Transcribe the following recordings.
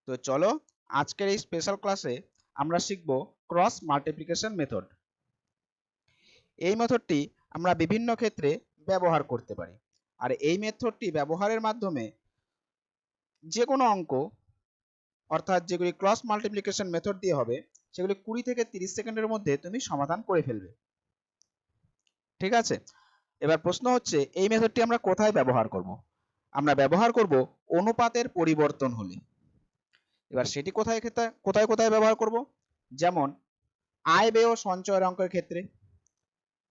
তো চলো আজকের এই স্পেশাল ক্লাসে আমরা শিখব ক্রস মাল্টিপ্লিকেশন মেথড। এই মেথডটি আমরা বিভিন্ন ক্ষেত্রে ব্যবহার করতে পারি, আর এই মেথডটি ব্যবহারের মাধ্যমে যে কোনো অঙ্ক, অর্থাৎ যেগুলি ক্রস মাল্টিপ্লিকেশন মেথড দিয়ে হবে, সেগুলি 20 থেকে 30 সেকেন্ডের মধ্যে তুমি সমাধান করে ফেলবে। ঠিক আছে, এবার প্রশ্ন হচ্ছে এই মেথডটি আমরা কোথায় ব্যবহার করব? আমরা ব্যবহার করব অনুপাতের পরিবর্তন হলে। এবার সেটি কোথায় কোথায় কোথায় ব্যবহার করব? যেমন আয় ব্যয় ও সঞ্চয়ের অঙ্কের ক্ষেত্রে,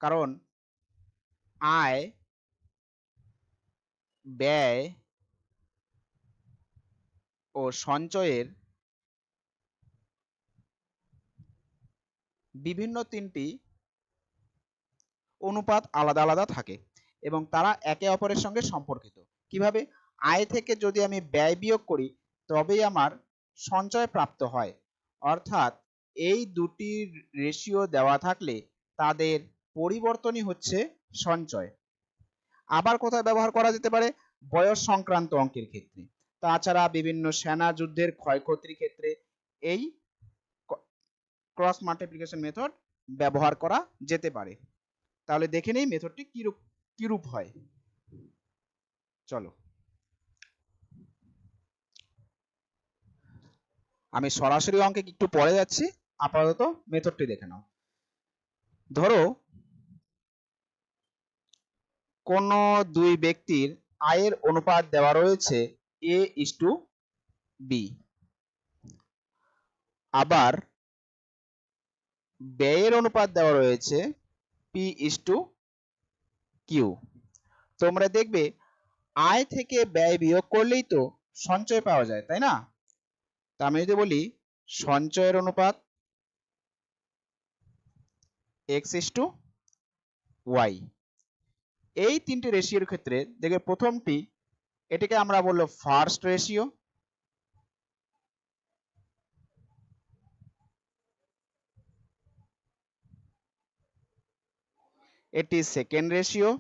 কারণ আয় ব্যয় ও সঞ্চয়ের বিভিন্ন তিনটি অনুপাত আলাদা আলাদা থাকে এবং তারা একে অপরের সঙ্গে সম্পর্কিত। কিভাবে? আয় থেকে যদি আমি ব্যয় বিয়োগ করি তবেই আমার সঞ্চয় প্রাপ্ত হয়, অর্থাৎ এই দুটির রেশিও দেওয়া থাকলে তাদের পরিবর্তনই হচ্ছে সঞ্চয়। আবার কোথায় ব্যবহার করা যেতে পারে? বয়স সংক্রান্ত অঙ্কের ক্ষেত্রে, তাছাড়া বিভিন্ন সেনা যুদ্ধের ক্ষয়ক্ষতির ক্ষেত্রে এই ক্রস মাল্টিপ্লিকেশন মেথড ব্যবহার করা যেতে পারে। তাহলে দেখে নেই মেথডটি কিরূপ হয়। চলো আমি সরাসরি অঙ্কে একটু পরে যাচ্ছি, আপাতত মেথডটি দেখে নাও। ধরো কোন দুই ব্যক্তির আয়ের অনুপাত দেওয়া রয়েছে a:b, আবার ব্যয়ের অনুপাত দেওয়া রয়েছে p:q। তোমরা দেখবে আয় থেকে ব্যয় বিয়োগ করলেই তো সঞ্চয় পাওয়া যায়, তাই না? তা আমি যদি বলি সঞ্চয়ের অনুপাত x:y, এই তিনটি রেশিওর ক্ষেত্রে দেখবে প্রথমটি, এটাকে আমরা বলবো ফার্স্ট রেশিও, এটি সেকেন্ড রেশিও,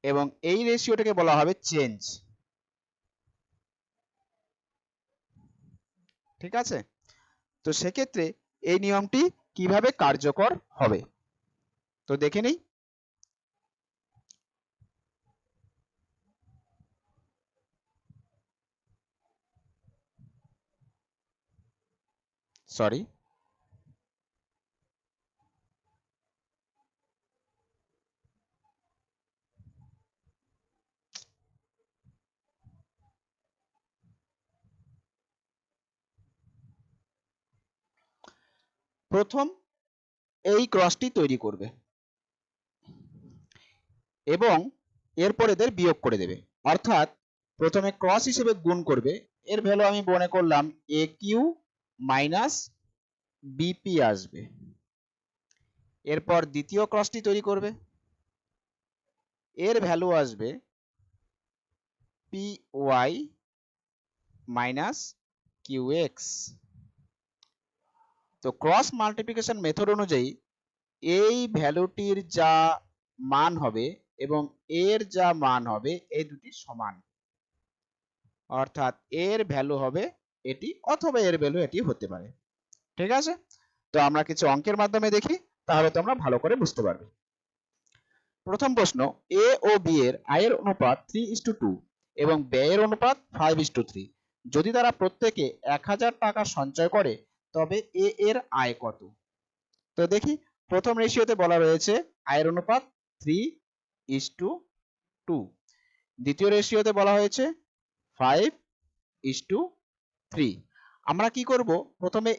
এবং এই রেশিওটাকে বলা হবে চেঞ্জ। ঠিক আছে, তো সেক্ষেত্রে এই নিয়মটি কিভাবে কার্যকর হবে তো দেখে নেই। সরি, প্রথম এই ক্রসটি তৈরি করবে এবং এরপর এদের বিয়োগ করে দেবে, অর্থাৎ প্রথমে ক্রস হিসেবে গুণ করবে, এর ভ্যালু আমি মনে করলাম AQ মাইনাস BP আসবে। এরপর দ্বিতীয় ক্রসটি তৈরি করবে, এর ভ্যালু আসবে PY মাইনাস QX। তো ক্রস মাল্টিপ্লিকেশন মেথড অনুযায়ী এই ভ্যালুটির যা মান হবে এবং এর যা মান হবে এই দুটি সমান, অর্থাৎ এর ভ্যালু হবে এটি অথবা এর ভ্যালু এটি হতে পারে। ঠিক আছে, তো আমরা কিছু অঙ্কের মাধ্যমে দেখি, তাহলে তোমরা ভালো করে বুঝতে পারবে। প্রথম প্রশ্ন, এ ও বি এর আয়ের অনুপাত 3:2 এবং ব্যয়ের অনুপাত 5:3। যদি তারা প্রত্যেকে 1000 টাকা সঞ্চয় করে তবে এ এর আয় কত? তো দেখি, প্রথম রেশিওতে বলা রয়েছে আয়ের অনুপাত 3:2, দ্বিতীয় রেশিওতে বলা হয়েছে 5:3। আমরা কি করব? প্রথমে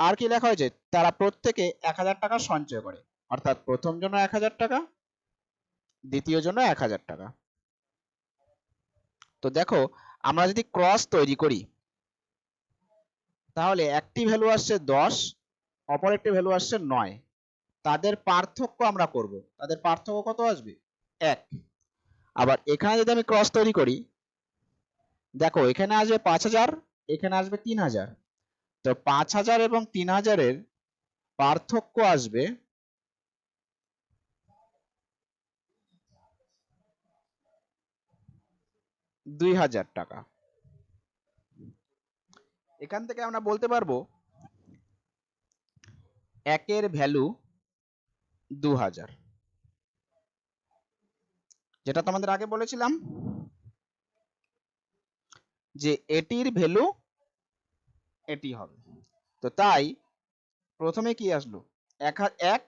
আর কি লেখা হয়েছে? তারা প্রত্যেকে 1000 টাকা সঞ্চয় করে, অর্থাৎ প্রথম জন্য 1000 টাকা, দ্বিতীয় জন্য 1000 টাকা। তো দেখো, আমরা যদি ক্রস তৈরি করি তাহলে একটি ভ্যালু আসছে 10, অপর একটি ভ্যালু আসছে 9, তাদের পার্থক্য আমরা করব। তাদের পার্থক্য কত আসবে? 1। আবার এখানে যদি আমি ক্রস তৈরি করি, দেখো এখানে আসবে 5000, এখানে আসবে 3000, তো 5000 এবং 3000 এর পার্থক্য আসবে 2000 টাকা। এখান থেকে আমরা বলতে পারবো একের ভ্যালু 2000, যেটা তোমাদের আগে বলেছিলাম যে এটির ভ্যালু এটি হবে। তো তাই প্রথমে কি আসলো, 1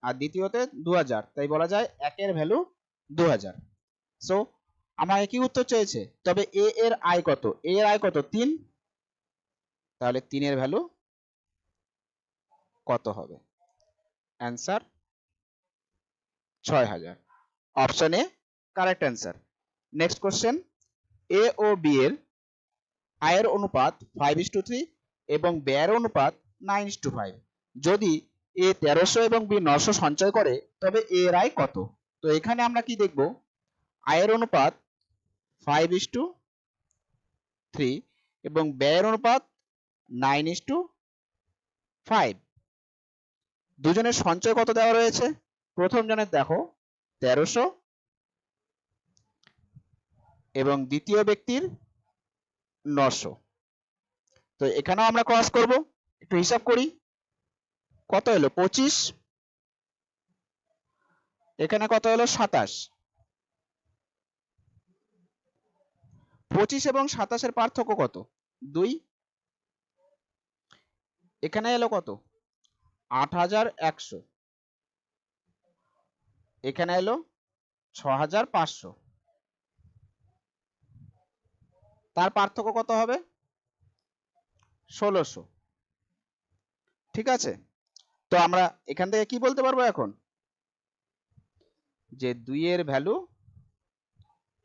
আর দ্বিতীয়তে 2000, তাই বলা যায় একের ভ্যালু 2000। সো আমার একই উত্তর চেয়েছে, তবে এ এর আয় কত? এ এর আয় কত? 3, তাহলে 3 এর ভ্যালু কত হবে? Answer 6000। Option A correct answer. Next question, A ও বি এর আয়ের অনুপাত 5:3 এবং ব্যয়ের অনুপাত 9:5। যদি এ 1300 এবং বি 900 সঞ্চয় করে তবে এ এর আয় কত? তো এখানে আমরা কি দেখব, আয়ের অনুপাত 5:3 এবং ব্যয়ের অনুপাত 9:5। দুজনের সঞ্চয় কত দেওয়া রয়েছে? প্রথম জনের দেখো 1300 এবং দ্বিতীয় ব্যক্তির 900। তো এখানেও আমরা ক্রস করব, একটু হিসাব করি। কত হলো? 25, এখানে কত হলো? 27। 25 এবং 27 এর পার্থক্য কত? 2। এখানে এলো কত? 8100, এখানে এলো 6500, তার পার্থক্য কত হবে? 1600। ঠিক আছে, তো আমরা এখান থেকে কি বলতে পারবো এখন? যে 2 এর ভ্যালু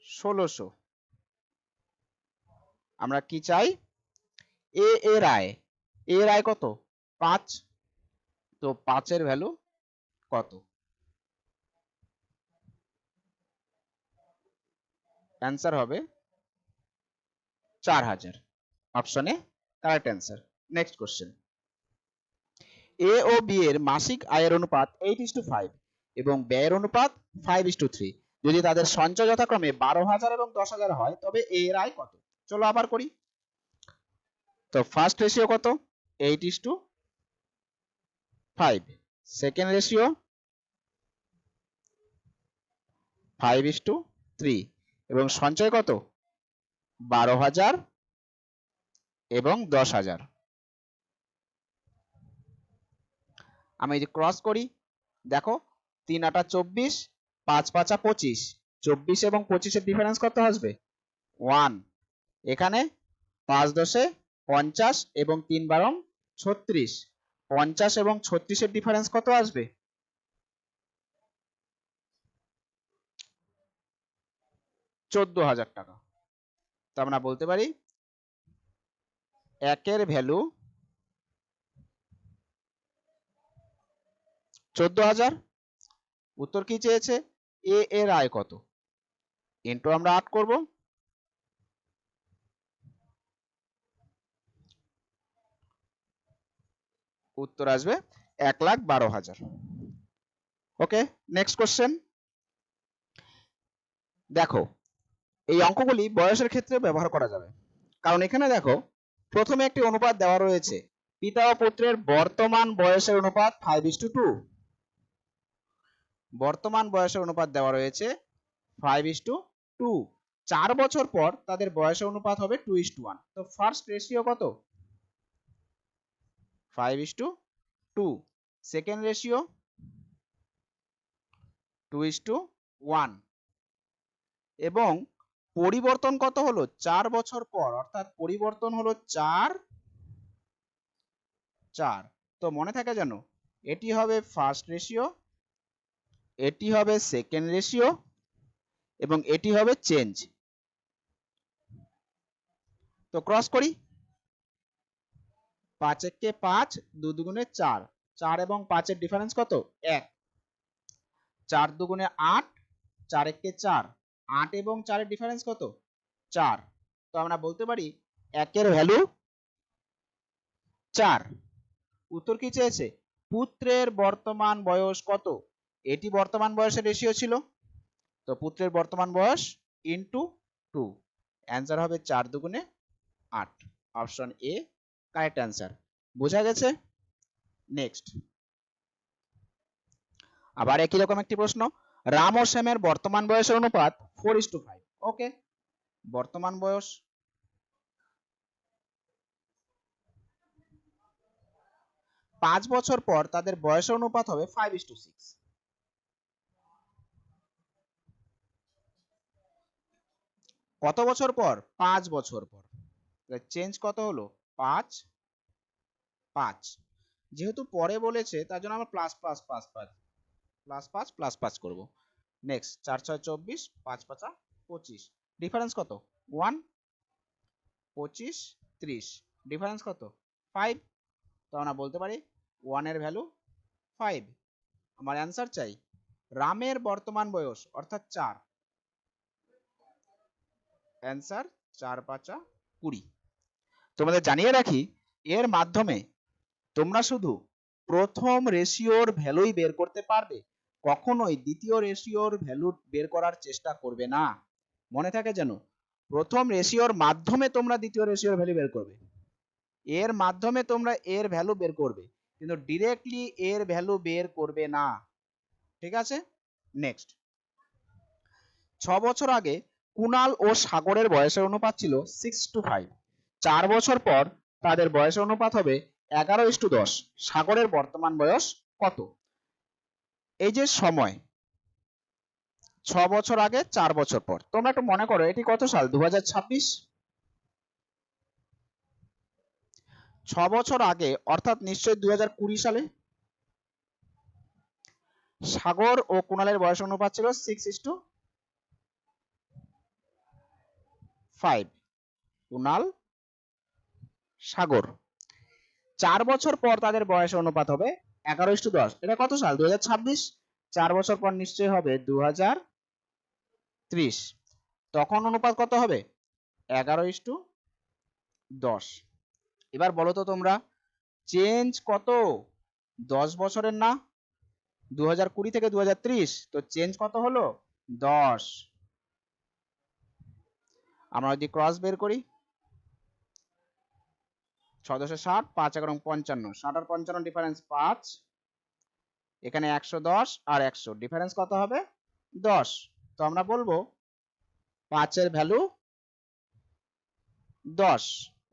1600। আমরা কি চাই? এ এর আয়, এ এর আয় কত? 5, তো 5 এর ভ্যালু কত? অ্যান্সার হবে 4000। অপশনে correct answer. Next question, A ও বি এর মাসিক আয়ের অনুপাত 8:5 এবং ব্যয়ের অনুপাত 5:3। যদি তাদের সঞ্চয় যথাক্রমে 12000 এবং 10000 হয় তবে এ এর আয় কত? চলো আবার করি। তো ফার্স্ট রেশিও কত? 8:5। সেকেন্ড রেশিও 5:3 এবং সঞ্চয় কত? 12000 এবং 10000। আমি এই যে ক্রস করি, দেখো 3 8 24, 5 5 25, 24 এবং 25 এর ডিফারেন্স কত আসবে? 1। এখানে 5 10 50 এবং 3 12 36, 50 এবং 36 এর ডিফারেন্স কত আসবে? 14000 টাকা। তো আমরা বলতে পারি একের ভ্যালু 14000। উত্তর কি চেয়েছে? এ এর আয় কত? ইনটু আমরা 8 করব, উত্তর আসবে 1,12,000। ওকে, নেক্সট কোশ্চেন। দেখো এই অঙ্কগুলি বয়সের ক্ষেত্রে ব্যবহার করা যাবে, কারণ এখানে দেখো প্রথমে একটি অনুপাত দেওয়া রয়েছে, পিতা ও পুত্রের বর্তমান বয়সের অনুপাত 5:2। বর্তমান বয়সের অনুপাত দেওয়া রয়েছে 5:2। 4 বছর পর তাদের বয়সের অনুপাত হবে 2:1। তো ফার্স্ট রেশিও কত? 5:2। Second ratio 2:1। এবং পরিবর্তন কত হলো? 4 বছর পর, অর্থাৎ পরিবর্তন হলো 4। তো মনে থাকে যেন এটি হবে ফার্স্ট রেশিও, এটি হবে সেকেন্ড রেশিও এবং এটি হবে চেঞ্জ। তো ক্রস করি, 5 একে 5, 2 দুগুণে 4, 4 এবং 5 এর ডিফারেন্স কত? 1। 4 দুগুণে 8, 4 একে 4, 8 এবং 4 এর ডিফারেন্স কত? 4। তো আমরা বলতে পারি একের ভ্যালু 4। উত্তর কি চেয়েছে? পুত্রের বর্তমান বয়স কত? এটি বর্তমান বয়সের রেশিও ছিল, তো পুত্রের বর্তমান বয়স ইনটু 2। অ্যান্সার হবে 4 দুগুণে 8। Option A correct answer. বোঝা গেছে? নেক্সট, আবার একই রকম একটি প্রশ্ন, রাম ও শ্যামের বর্তমান বয়সের অনুপাত 4:5। ওকে, বর্তমান বয়স 5 বছর পর তাদের বয়সের অনুপাত হবে 5:6। কত বছর পর? 5 বছর পর। চেঞ্জ কত হলো? 5 5। যেহেতু পরে বলেছে তার জন্য আমরা plus plus plus plus plus 5 plus 5 করব। নেক্সট, 4 6 24, 5 5 25। ডিফারেন্স কত? 1। 25 30। ডিফারেন্স কত? 5। তো আমরা বলতে পারি 1 এর ভ্যালু 5। আমার অ্যান্সার চাই রামের বর্তমান বয়স অর্থাৎ 4। অ্যান্সার 4 5 20। তোমাদের জানিয়ে রাখি, এর মাধ্যমে তোমরা শুধু প্রথম রেশিওর ভ্যালুই বের করতে পারবে, কখনোই দ্বিতীয় রেশিওর ভ্যালু বের করার চেষ্টা করবে না। মনে থাকে যেন, প্রথম রেশিওর মাধ্যমে তোমরা দ্বিতীয় রেশিওর ভ্যালু বের করবে, এর মাধ্যমে তোমরা এর ভ্যালু বের করবে, কিন্তু ডিরেক্টলি এর ভ্যালু বের করবে না। ঠিক আছে? নেক্সট, 6 বছর আগে কুনাল ও সাগরের বয়সের অনুপাত ছিল 6:5। 4 বছর পর তাদের বয়সের অনুপাত হবে 11:10। সাগরের বর্তমান বয়স কত? এই যে সময়, 6 বছর আগে 4 বছর পর, তোমরা একটু মনে করো এটি কত সাল? 2026। 6 বছর আগে অর্থাৎ নিশ্চয়ই 2020 সালে। সাগর ও কুণালের বয়স অনুপাত ছিল 6:5। কুণাল, সাগর। 4 বছর পর তাদের বয়স অনুপাত হবে 11:10। এটা কত সাল? 2026। 4 বছর পর নিশ্চয়ই হবে 2030। তখন অনুপাত কত হবে? 11:10। এবার বলো তো তোমরা, চেঞ্জ কত? 10 বছরের না? 2020 থেকে 2030, তো চেঞ্জ কত হলো? 10। আমরা যদি ক্রস বের করি, 6 10 60, 5 11 55, 60 আর 55 ডিফারেন্স 5, এখানে 110 আর 100 ডিফারেন্স কত হবে? 10। তো আমরা বলবো 5 এর ভ্যালু 10।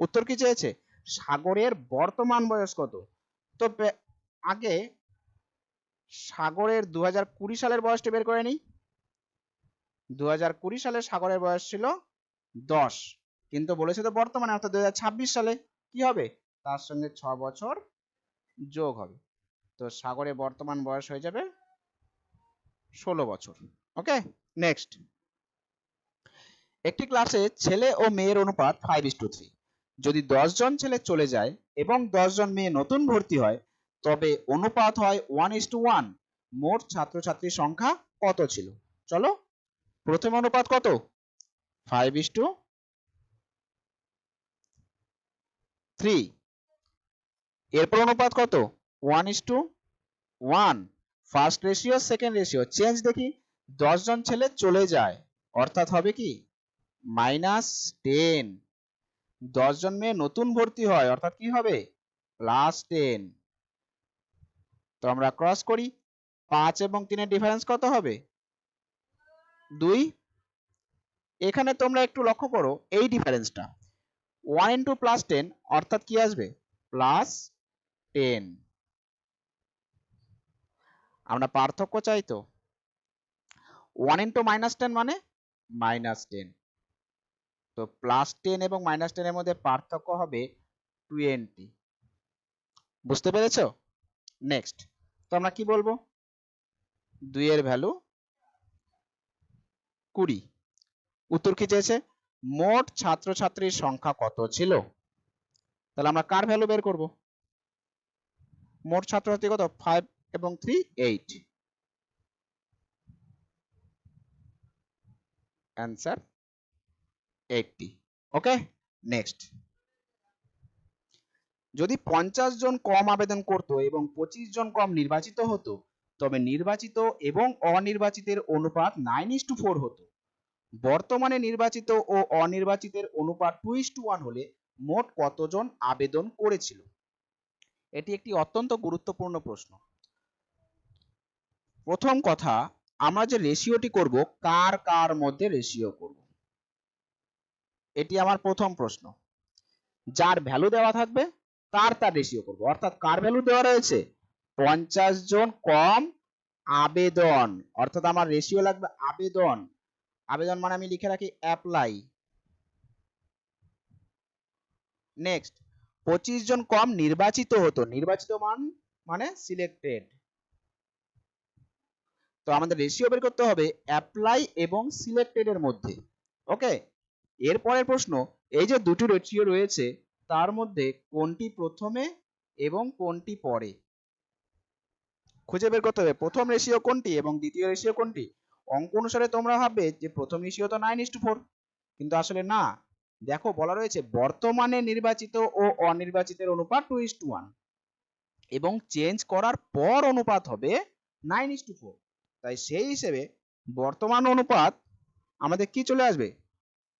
উত্তর কি চেয়েছে? সাগরের বর্তমান বয়স কত? তো আগে সাগরের 2020 সালের বয়সটা বের করে নিই। 2020 সালে সাগরের বয়স ছিল 10, কিন্তু বলেছে তো বর্তমানে অর্থাৎ 2026 সালে কি হবে? তার সঙ্গে 6 বছর যোগ হবে, তো সাগরের বর্তমান বয়স হয়ে যাবে 16 বছর। ওকে, নেক্সট, একটি ক্লাসে ছেলে ও মেয়ের অনুপাত 5:3। যদি 10 জন ছেলে চলে যায় এবং 10 জন মেয়ে নতুন ভর্তি হয়, তবে অনুপাত হয় 1:1। মোট ছাত্রছাত্রীর সংখ্যা কত ছিল? চলো, প্রথম অনুপাত কত? 5:3। এরপর অনুপাত কত? 1:1। First ratio, second ratio, change দেখি। 10 জন ছেলে চলে যায় অর্থাৎ হবে কি? -10। 10 জন মেয়ে নতুন ভর্তি হয় অর্থাৎ কি হবে? +10। তো আমরা ক্রস করি, 5 এবং 3 এর ডিফারেন্স কত হবে? 2। এখানে তোমরা একটু লক্ষ্য করো এই ডিফারেন্সটা, 1 * +10 অর্থাৎ কি আসবে? +10। আমরা পার্থক্য চাই তো, 1 * -10 মানে -10। তো +10 এবং -10 এর মধ্যে পার্থক্য হবে 20। বুঝতে পেরেছো? নেক্সট, তো আমরা কি বলবো? 2 এর ভ্যালু 20। উত্তর কি চেয়েছে? মোট ছাত্রছাত্রীর সংখ্যা কত ছিল? তাহলে আমরা কার ভ্যালু বের করব? মোট ছাত্রছাত্রী কত? 5 এবং 3 8। অ্যান্সার 80। ওকে, নেক্সট, যদি 50 জন কম আবেদন করত এবং 25 জন কম নির্বাচিত হতো, তবে নির্বাচিত এবং অনির্বাচিতের অনুপাত 9:4 হতো। বর্তমানে নির্বাচিত ও অনির্বাচিতের অনুপাত 2:1 হলে মোট কতজন আবেদন করেছিল? এটি একটি অত্যন্ত গুরুত্বপূর্ণ প্রশ্ন। প্রথম কথা, আমরা যে রেশিওটি করব, কার কার মধ্যে রেশিও করব, এটি আমার প্রথম প্রশ্ন। যার ভ্যালু দেওয়া থাকবে তার রেশিও করব, অর্থাৎ কার ভ্যালু দেওয়া রয়েছে 50 জন কম আবেদন, অর্থাৎ আমার রেশিও লাগবে আবেদন। আবেদন মানে আমি লিখে রাখি অ্যাপ্লাই। নেক্সট, 25 জন কম নির্বাচিত হতো, নির্বাচিত মানে সিলেক্টেড। তো আমাদের রেশিও বের করতে হবে অ্যাপ্লাই এবং সিলেক্টেড এর মধ্যে। ওকে, এরপরের প্রশ্ন, এই যে দুটি রেশিও রয়েছে তার মধ্যে কোনটি প্রথমে এবং কোনটি পরে খুঁজে বের করতে হবে। প্রথম রেশিও কোনটি এবং দ্বিতীয় রেশিও কোনটি? অঙ্ক অনুসারে তোমরা ভাববে যে প্রথম রেশিও তো 9:4, কিন্তু আসলে না। দেখো বলা রয়েছে বর্তমানে নির্বাচিত ও অনির্বাচিতের অনুপাত 2:1 এবং চেঞ্জ করার পর অনুপাত হবে 9:4। তাই সেই হিসেবে বর্তমান অনুপাত আমাদের কি চলে আসবে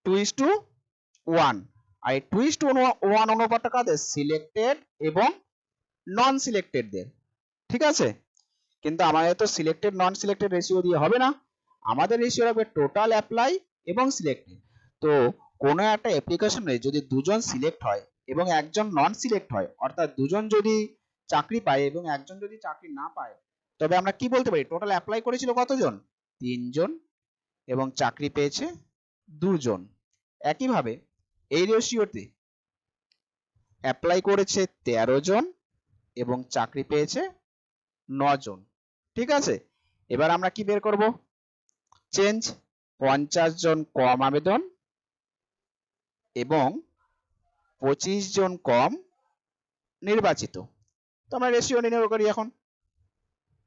2:1। আর এই 2:1 অনুপাতটা কাদের? সিলেক্টেড এবং নন সিলেক্টেডদের। ঠিক আছে, কিন্তু আমাদের তো সিলেক্টেড নন সিলেক্টেড রেশিও দিয়ে হবে না, আমাদের রেশিও রাখবে টোটাল অ্যাপ্লাই এবং সিলেক্টেড। তো কোনো একটা অ্যাপ্লিকেশনে যদি দুজন সিলেক্ট হয় এবং একজন নন সিলেক্ট হয়, অর্থাৎ দুজন যদি চাকরি পায় এবং একজন যদি চাকরি না পায়, তবে আমরা কি বলতে পারি টোটাল অ্যাপ্লাই করেছিল কতজন? 3 জন এবং চাকরি পেয়েছে 2 জন। একইভাবে এই রেশিওতে অ্যাপ্লাই করেছে 13 জন এবং চাকরি পেয়েছে 9 জন। ঠিক আছে, এবার আমরা কি বের করব? চেঞ্জ, 50 জন কম আবেদন এবং 25 জন কম নির্বাচিত। তো আমরা রেশিও নির্ণয় করি এখন।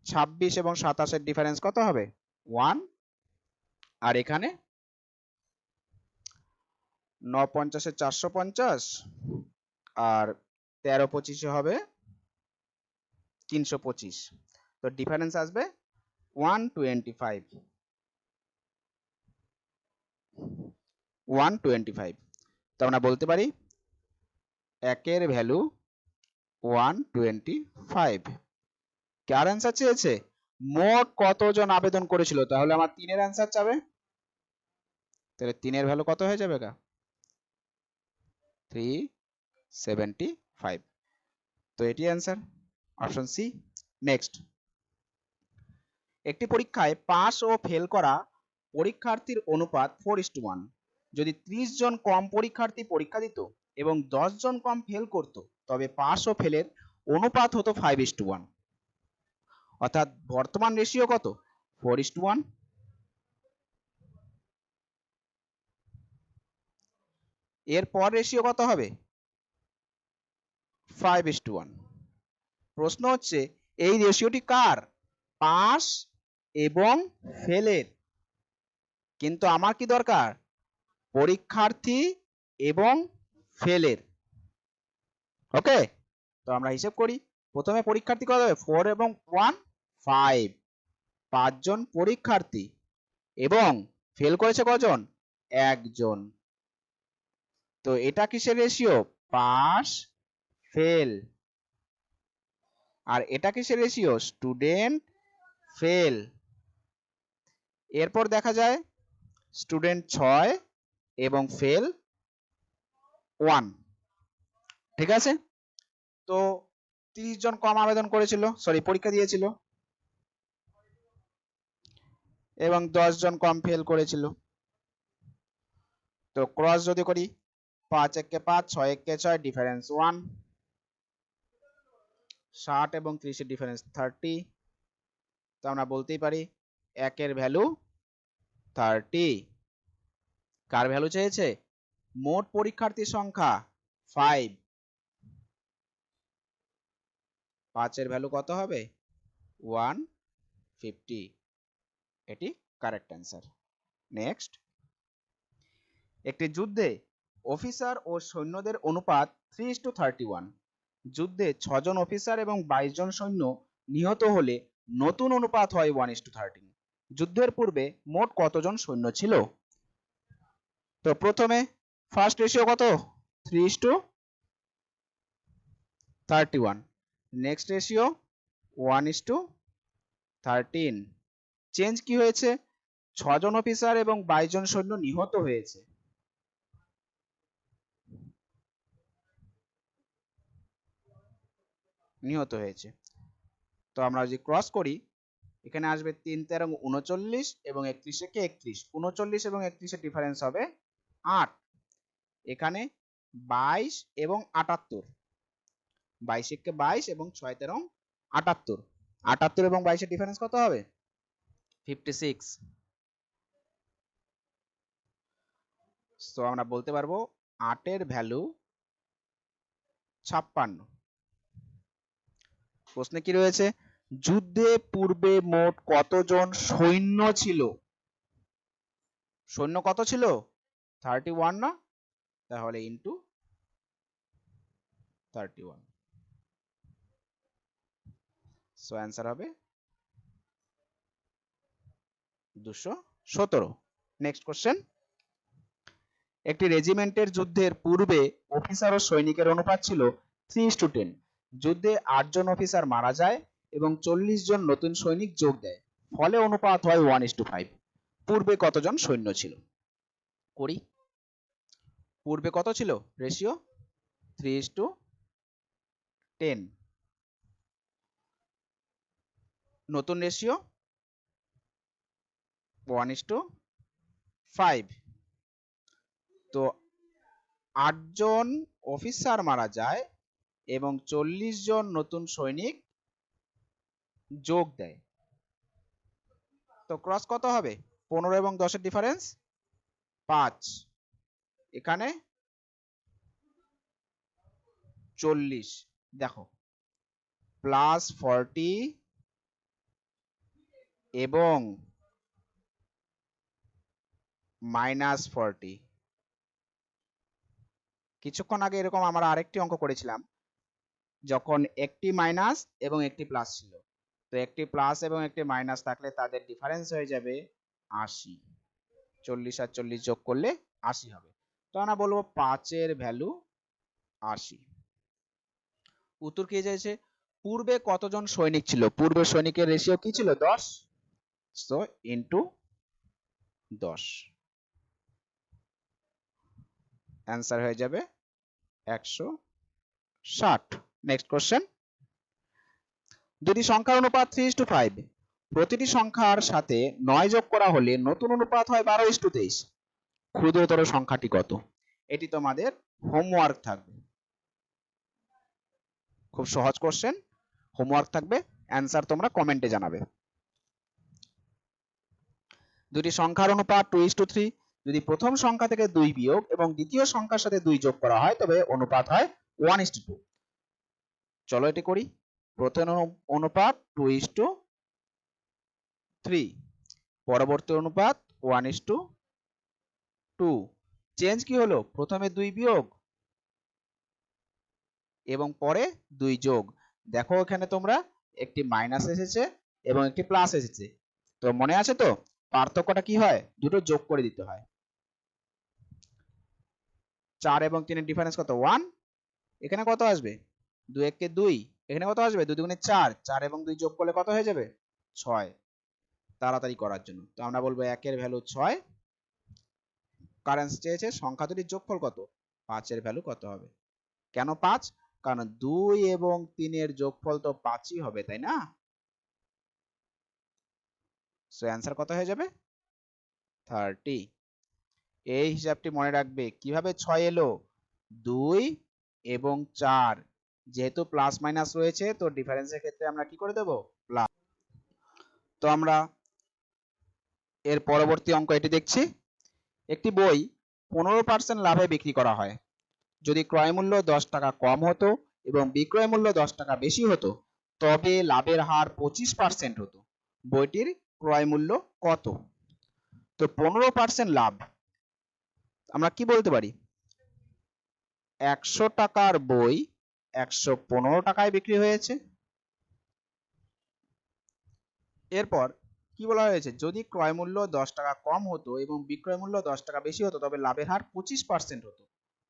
26 এবং 27 এর ডিফারেন্স কত হবে? 1। আর এখানে 9 50 450 আর 13 25 হবে 325। তো ডিফারেন্স আসবে 125। তো আমরা বলতে পারি একের ভ্যালু 125। কার অ্যান্সার চেয়েছে? মোট কতজন আবেদন করেছিল, তাহলে আমার 3 এর অ্যান্সার চাবে। তাহলে 3 এর ভ্যালু কত হয়ে যাবে? 375। তো এটি অ্যান্সার, অপশন সি। নেক্সট, একটি পরীক্ষায় পাস ও ফেল করা পরীক্ষার্থীর অনুপাত 4:1। যদি 30 জন কম পরীক্ষার্থী পরীক্ষা দিত এবং 10 জন কম ফেল করত, তবে পাস ও ফেলের অনুপাত হতো 5:1। অর্থাৎ বর্তমান রেশিও কত? 4:1। এরপর রেশিও কত হবে? 5:1। প্রশ্ন হচ্ছে এই রেশিওটি কার? পাস এবং ফেলের। কিন্তু আমার কি দরকার? পরীক্ষার্থী এবং ফেলের। ওকে, তো আমরা হিসাব করি। প্রথমে পরীক্ষার্থী কত হবে? 4 এবং 1 5, 5 জন পরীক্ষার্থী এবং ফেল করেছে কজন? একজন। তো এটা কিসের রেশিও? Pass fail. আর এটা কিসের রেশিও? Student fail. এরপর দেখা যায় স্টুডেন্ট 6 এবং ফেল 1। ঠিক আছে, তো 30 জন কম আবেদন করেছিল, পরীক্ষা দিয়েছিল এবং 10 জন কম ফেল করেছিল। তো ক্রস যদি করি, 5 একে 5, 6 একে 6, ডিফারেন্স 1। 60 এবং 30 এর ডিফারেন্স 30। তো আমরা বলতেই পারি একের ভ্যালু 30। কার ভ্যালু চেয়েছে? মোট পরীক্ষার্থীর সংখ্যা 5। 5 এর ভ্যালু কত হবে? 150। এটি কারেক্ট অ্যান্সার। নেক্সট, একটি যুদ্ধে অফিসার ও সৈন্যদের অনুপাত 3:31। যুদ্ধে 6 জন অফিসার এবং 22 জন সৈন্য নিহত হলে নতুন অনুপাত হয় 1:13। যুদ্ধের পূর্বে মোট কতজন সৈন্য ছিল? তো প্রথমে ফার্স্ট রেশিও কত 3:31, নেক্সট রেশিও 1:13। চেঞ্জ কি হয়েছে 6 জন অফিসার এবং 22 জন সৈন্য নিহত হয়েছে। তো আমরা যদি ক্রস করি এখানে আসবে 3 13 39 এবং 31 একে 31, 39 এবং 31 এর ডিফারেন্স হবে 8। এখানে 22 এবং 78, 22 একে 22 এবং 6 13 78, 78 এবং 22 এর ডিফারেন্স কত হবে 56। সো আমরা বলতে পারবো 8 এর ভ্যালু 56। প্রশ্নে কি রয়েছে যুদ্ধে পূর্বে মোট কতজন সৈন্য ছিল? সৈন্য কত ছিল 31 না, তাহলে ইনটু 31। সো অ্যান্সার হবে 217। নেক্সট কোশ্চেন, একটি রেজিমেন্টের যুদ্ধের পূর্বে অফিসার ও সৈনিকের অনুপাত ছিল 3:10। যুদ্ধে 8 জন অফিসার মারা যায় এবং 40 জন নতুন সৈনিক যোগ দেয়, ফলে অনুপাত হয় 1:5। পূর্বে কতজন সৈন্য ছিল? করি, পূর্বে কত ছিল রেশিও 3:10, নতুন রেশিও 1:5। তো 8 জন অফিসার মারা যায় এবং 40 জন নতুন সৈনিক যোগ দেয়, তো ক্রস কত হবে 15 এবং 10 এর ডিফারেন্স 5, এখানে 40, দেখো +40 এবং -40। কিছুক্ষণ আগে এরকম আমরা আরেকটি অঙ্ক করেছিলাম যখন একটি মাইনাস এবং একটি প্লাস ছিল, তো একটি প্লাস এবং একটি মাইনাস থাকলে তাদের ডিফারেন্স হয়ে যাবে 80। 40 আর 40 যোগ করলে 80 হবে, তো আমরা বলবো 5 এর ভ্যালু 80। উত্তর কি চাইছে পূর্বে কতজন সৈনিক ছিল? পূর্বে সৈনিকের রেশিও কি ছিল 10, সো ইনটু 10, অ্যান্সার হয়ে যাবে 160। নেক্সট কোশ্চেন, যদি সংখ্যার অনুপাত 3:5, প্রতিটি সংখ্যার সাথে 9 যোগ করা হলে নতুন অনুপাত হয় 12:23, ক্ষুদ্রতর সংখ্যাটি কত? এটি তোমাদের হোমওয়ার্ক থাকবে, খুব সহজ কোশ্চেন, হোমওয়ার্ক থাকবে, অ্যান্সার তোমরা কমেন্টে জানাবে। দুটি সংখ্যার অনুপাত 2:3, যদি প্রথম সংখ্যা থেকে 2 বিয়োগ এবং দ্বিতীয় সংখ্যার সাথে 2 যোগ করা হয় তবে অনুপাত হয় 1:2। চলো এটি করি। প্রথম অনুপাত 2:3, পরবর্তী অনুপাত 1:2। চেঞ্জ কি হলো প্রথমে 2 বিয়োগ এবং পরে 2 যোগ। দেখো এখানে তোমরা একটি মাইনাস এসেছে এবং একটি প্লাস এসেছে, তো মনে আছে তো পার্থক্যটা কি হয় দুটো যোগ করে দিতে হয়। 4 এবং 3 এর ডিফারেন্স কত 1, এখানে কত আসবে 2 একে 2, এখানে কত আসবে 2 দুগুণে 4, 4 এবং 2 যোগ করলে কত হয়ে যাবে 6। তাড়াতাড়ি করার জন্য তো আমরা বলবো 1 এর ভ্যালু 6। কারেন্স চেয়েছে সংখ্যা দুটির যোগফল কত, 5 এর ভ্যালু কত হবে? কেন 5? কারণ 2 এবং 3 এর যোগফল তো 5ই হবে, তাই না? সো অ্যান্সার কত হয়ে যাবে 30। এই হিসাবটি মনে রাখবে। কিভাবে 6 এলো 2 এবং 4, যেহেতু প্লাস মাইনাস রয়েছে তো ডিফারেন্সের ক্ষেত্রে আমরা কি করে দেব প্লাস। তো আমরা এর পরবর্তী অঙ্ক এটি দেখছি। একটি বই 15% লাভে বিক্রি করা হয়। যদি ক্রয় মূল্য 10 টাকা কম হতো এবং বিক্রয় মূল্য 10 টাকা বেশি হতো তবে লাভের হার 25% হতো। বইটির ক্রয় মূল্য কত? তো 15% লাভ, আমরা কি বলতে পারি 100 টাকার বই 115 টাকায় বিক্রি হয়েছে। এরপর কি বলা হয়েছে, যদি ক্রয় মূল্য 10 টাকা কম হতো এবং বিক্রয় মূল্য 10 টাকা বেশি হতো তবে লাভের হার 25% হতো।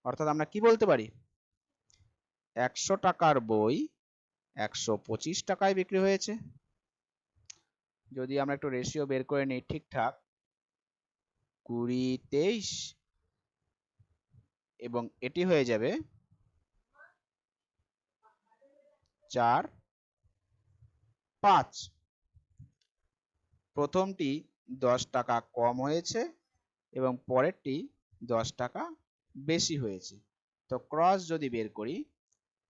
অর্থাৎ আমরা কি বলতে পারি, 100 টাকার বই 125 টাকায় বিক্রি হয়েছে। যদি আমরা একটু রেশিও বের করে নিই ঠিকঠাক, 20-23 এবং এটি হয়ে যাবে 4-5। প্রথমটি 10 টাকা কম হয়েছে এবং পরেরটি 10 টাকা বেশি হয়েছে। তো ক্রস যদি বের করি,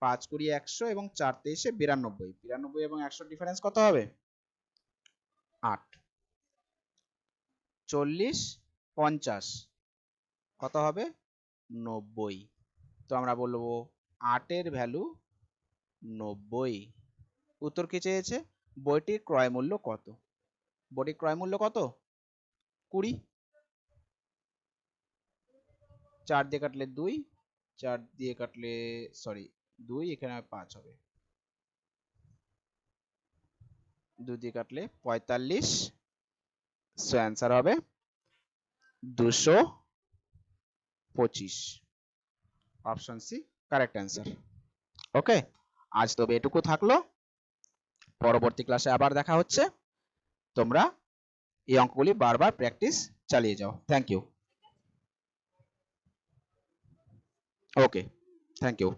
5-20 100 এবং 4-23 92। 92 এবং 100 ডিফারেন্স কত হবে, 8। 40-50 কত হবে, 90। তো আমরা বলবো 8 এর ভ্যালু 90। উত্তর কি চেয়েছে, বইটির ক্রয় মূল্য কত? বইটির ক্রয় মূল্য কত, 20। 4 দিয়ে কাটলে 2, 4 দিয়ে কাটলে সরি 2, এখানে 5 হবে, 2 দিয়ে কাটলে 45। সো অ্যান্সার হবে 225। Option C correct answer. Okay, আজ তবে এটুকু থাকলো, পরবর্তী ক্লাসে আবার দেখা হচ্ছে। তোমরা এই অঙ্কগুলি বারবার প্র্যাকটিস চালিয়ে যাও। Thank you. Okay, thank you.